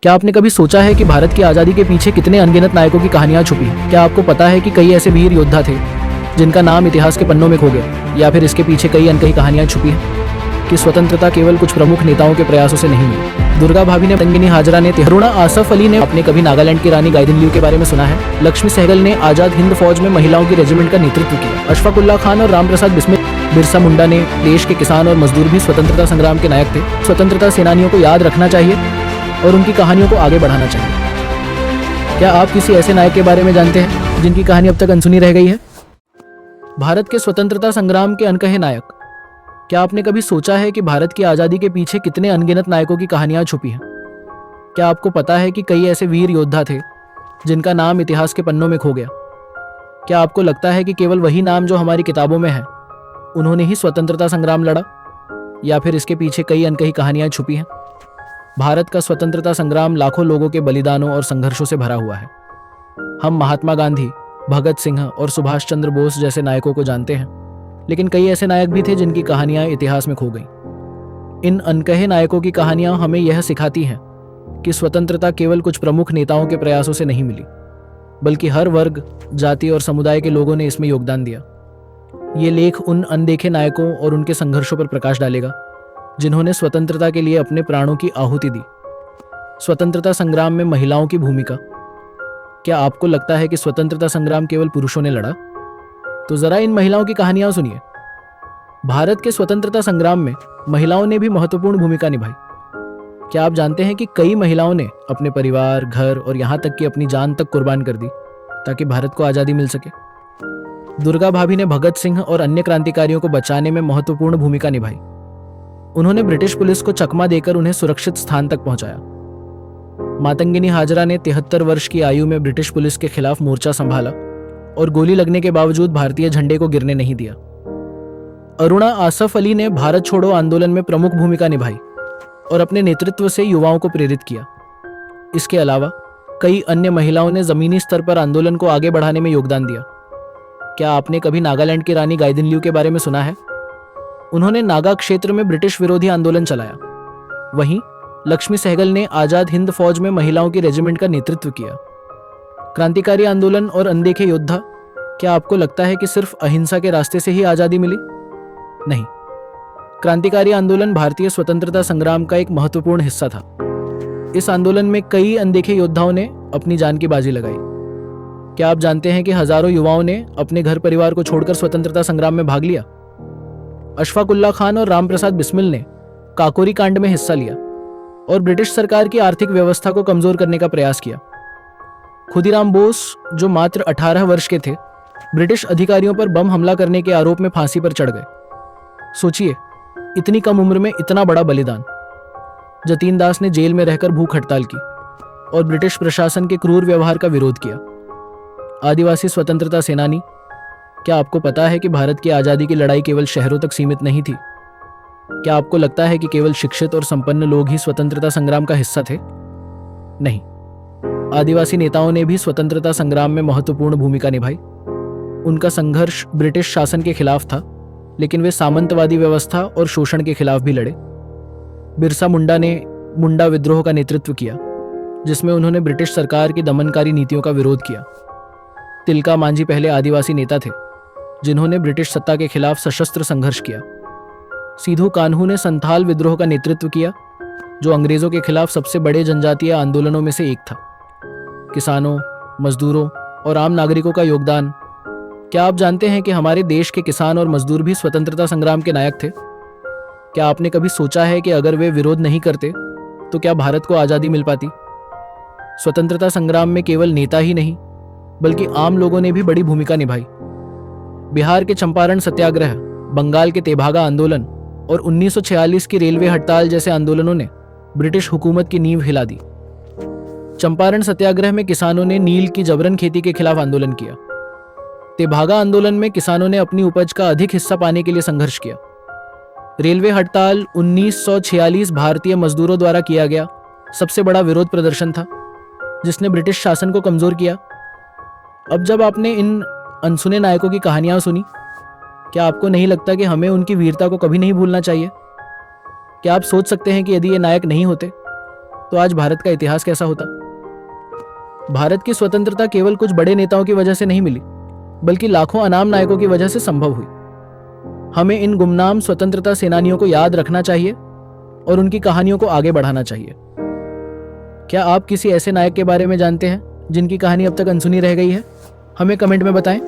क्या आपने कभी सोचा है कि भारत की आज़ादी के पीछे कितने अनगिनत नायकों की कहानियां छुपी हैं? क्या आपको पता है कि कई ऐसे वीर योद्धा थे जिनका नाम इतिहास के पन्नों में खो गया, या फिर इसके पीछे कई अनकही कहानियां छुपी हैं कि स्वतंत्रता केवल कुछ प्रमुख नेताओं के प्रयासों से नहीं मिली। दुर्गा भाभी ने, मातंगिनी हाजरा ने, अरुणा आसफ अली ने, आपने कभी नागालैंड की रानी गाइदिनल्यू के बारे में सुना है? लक्ष्मी सहगल ने आजाद हिंद फौज में महिलाओं की रेजिमेंट का नेतृत्व किया। अशफाक उल्लाह खान और रामप्रसाद बिस्मिल, बिरसा मुंडा ने, देश के किसान और मजदूर भी स्वतंत्रता संग्राम के नायक थे। स्वतंत्रता सेनानियों को याद रखना चाहिए और उनकी कहानियों को आगे बढ़ाना चाहिए। क्या आप किसी ऐसे नायक के बारे में जानते हैं जिनकी कहानी अब तक अनसुनी रह गई है? भारत के स्वतंत्रता संग्राम के अनकहे नायक। क्या आपने कभी सोचा है कि भारत की आज़ादी के पीछे कितने अनगिनत नायकों की कहानियां छुपी हैं? क्या आपको पता है कि कई ऐसे वीर योद्धा थे जिनका नाम इतिहास के पन्नों में खो गया? क्या आपको लगता है कि केवल वही नाम जो हमारी किताबों में है उन्होंने ही स्वतंत्रता संग्राम लड़ा, या फिर इसके पीछे कई अनकही कहानियां छुपी हैं? भारत का स्वतंत्रता संग्राम लाखों लोगों के बलिदानों और संघर्षों से भरा हुआ है। हम महात्मा गांधी, भगत सिंह और सुभाष चंद्र बोस जैसे नायकों को जानते हैं, लेकिन कई ऐसे नायक भी थे जिनकी कहानियां इतिहास में खो गईं। इन अनकहे नायकों की कहानियां हमें यह सिखाती हैं कि स्वतंत्रता केवल कुछ प्रमुख नेताओं के प्रयासों से नहीं मिली, बल्कि हर वर्ग, जाति और समुदाय के लोगों ने इसमें योगदान दिया। ये लेख उन अनदेखे नायकों और उनके संघर्षों पर प्रकाश डालेगा जिन्होंने स्वतंत्रता के लिए अपने प्राणों की आहुति दी। स्वतंत्रता संग्राम में महिलाओं की भूमिका। क्या आपको लगता है कि स्वतंत्रता संग्राम केवल पुरुषों ने लड़ा? तो जरा इन महिलाओं की कहानियां सुनिए। भारत के स्वतंत्रता संग्राम में महिलाओं ने भी महत्वपूर्ण भूमिका निभाई। क्या आप जानते हैं कि कई महिलाओं ने अपने परिवार, घर और यहां तक कि अपनी जान तक कुर्बान कर दी ताकि भारत को आजादी मिल सके? दुर्गा भाभी ने भगत सिंह और अन्य क्रांतिकारियों को बचाने में महत्वपूर्ण भूमिका निभाई। उन्होंने ब्रिटिश पुलिस को चकमा देकर उन्हें सुरक्षित स्थान तक पहुंचाया। मातंगिनी हाजरा ने 73 वर्ष की आयु में ब्रिटिश पुलिस के खिलाफ मोर्चा संभाला और गोली लगने के बावजूद भारतीय झंडे को गिरने नहीं दिया। अरुणा आसफ अली ने भारत छोड़ो आंदोलन में प्रमुख भूमिका निभाई और अपने नेतृत्व से युवाओं को प्रेरित किया। इसके अलावा कई अन्य महिलाओं ने जमीनी स्तर पर आंदोलन को आगे बढ़ाने में योगदान दिया। क्या आपने कभी नागालैंड की रानी गाइदिनल्यू के बारे में सुना है? उन्होंने नागा क्षेत्र में ब्रिटिश विरोधी आंदोलन चलाया। वहीं लक्ष्मी सहगल ने आजाद हिंद फौज में महिलाओं की रेजिमेंट का नेतृत्व किया। क्रांतिकारी आंदोलन और अनदेखे योद्धा। क्या आपको लगता है कि सिर्फ अहिंसा के रास्ते से ही आजादी मिली? नहीं, क्रांतिकारी आंदोलन भारतीय स्वतंत्रता संग्राम का एक महत्वपूर्ण हिस्सा था। इस आंदोलन में कई अनदेखे योद्धाओं ने अपनी जान की बाजी लगाई। क्या आप जानते हैं कि हजारों युवाओं ने अपने घर परिवार को छोड़कर स्वतंत्रता संग्राम में भाग लिया? अशफाक उल्लाह खान और रामप्रसाद बिस्मिल ने काकोरी कांड में हिस्सा लिया और ब्रिटिश सरकार की आर्थिक व्यवस्था को कमजोर करने का प्रयास किया। खुदीराम बोस, जो मात्र 18 वर्ष के थे, ब्रिटिश अधिकारियों पर बम हमला करने के आरोप में फांसी पर चढ़ गए। सोचिए, इतनी कम उम्र में इतना बड़ा बलिदान। जतीन दास ने जेल में रहकर भूख हड़ताल की और ब्रिटिश प्रशासन के क्रूर व्यवहार का विरोध किया। आदिवासी स्वतंत्रता सेनानी। क्या आपको पता है कि भारत की आजादी की लड़ाई केवल शहरों तक सीमित नहीं थी? क्या आपको लगता है कि केवल शिक्षित और संपन्न लोग ही स्वतंत्रता संग्राम का हिस्सा थे? नहीं, आदिवासी नेताओं ने भी स्वतंत्रता संग्राम में महत्वपूर्ण भूमिका निभाई। उनका संघर्ष ब्रिटिश शासन के खिलाफ था, लेकिन वे सामंतवादी व्यवस्था और शोषण के खिलाफ भी लड़े। बिरसा मुंडा ने मुंडा विद्रोह का नेतृत्व किया, जिसमें उन्होंने ब्रिटिश सरकार की दमनकारी नीतियों का विरोध किया। तिलका मांझी पहले आदिवासी नेता थे जिन्होंने ब्रिटिश सत्ता के खिलाफ सशस्त्र संघर्ष किया। सिधू कान्हू ने संथाल विद्रोह का नेतृत्व किया, जो अंग्रेजों के खिलाफ सबसे बड़े जनजातीय आंदोलनों में से एक था। किसानों, मजदूरों और आम नागरिकों का योगदान। क्या आप जानते हैं कि हमारे देश के किसान और मजदूर भी स्वतंत्रता संग्राम के नायक थे? क्या आपने कभी सोचा है कि अगर वे विरोध नहीं करते तो क्या भारत को आजादी मिल पाती? स्वतंत्रता संग्राम में केवल नेता ही नहीं, बल्कि आम लोगों ने भी बड़ी भूमिका निभाई। बिहार के चंपारण सत्याग्रह, बंगाल के तेभागा आंदोलन और 1946 की रेलवे हड़ताल जैसे आंदोलनों ने ब्रिटिश हुकूमत की नींव हिला दी। चंपारण सत्याग्रह में किसानों ने नील की जबरन खेती के खिलाफ आंदोलन किया। तेभागा आंदोलन में किसानों ने अपनी उपज का अधिक हिस्सा पाने के लिए संघर्ष किया। रेलवे हड़ताल 1946 भारतीय मजदूरों द्वारा किया गया सबसे बड़ा विरोध प्रदर्शन था, जिसने ब्रिटिश शासन को कमजोर किया। अब जब आपने इन अनसुने नायकों की कहानियां सुनी, क्या आपको नहीं लगता कि हमें उनकी वीरता को कभी नहीं भूलना चाहिए? क्या आप सोच सकते हैं कि यदि ये नायक नहीं होते तो आज भारत का इतिहास कैसा होता। भारत की स्वतंत्रता केवल कुछ बड़े नेताओं की वजह से नहीं मिली, बल्कि लाखों अनाम नायकों की वजह से संभव हुई। हमें इन गुमनाम स्वतंत्रता सेनानियों को याद रखना चाहिए और उनकी कहानियों को आगे बढ़ाना चाहिए। क्या आप किसी ऐसे नायक के बारे में जानते हैं जिनकी कहानी अब तक अनसुनी रह गई है? हमें कमेंट में बताएं।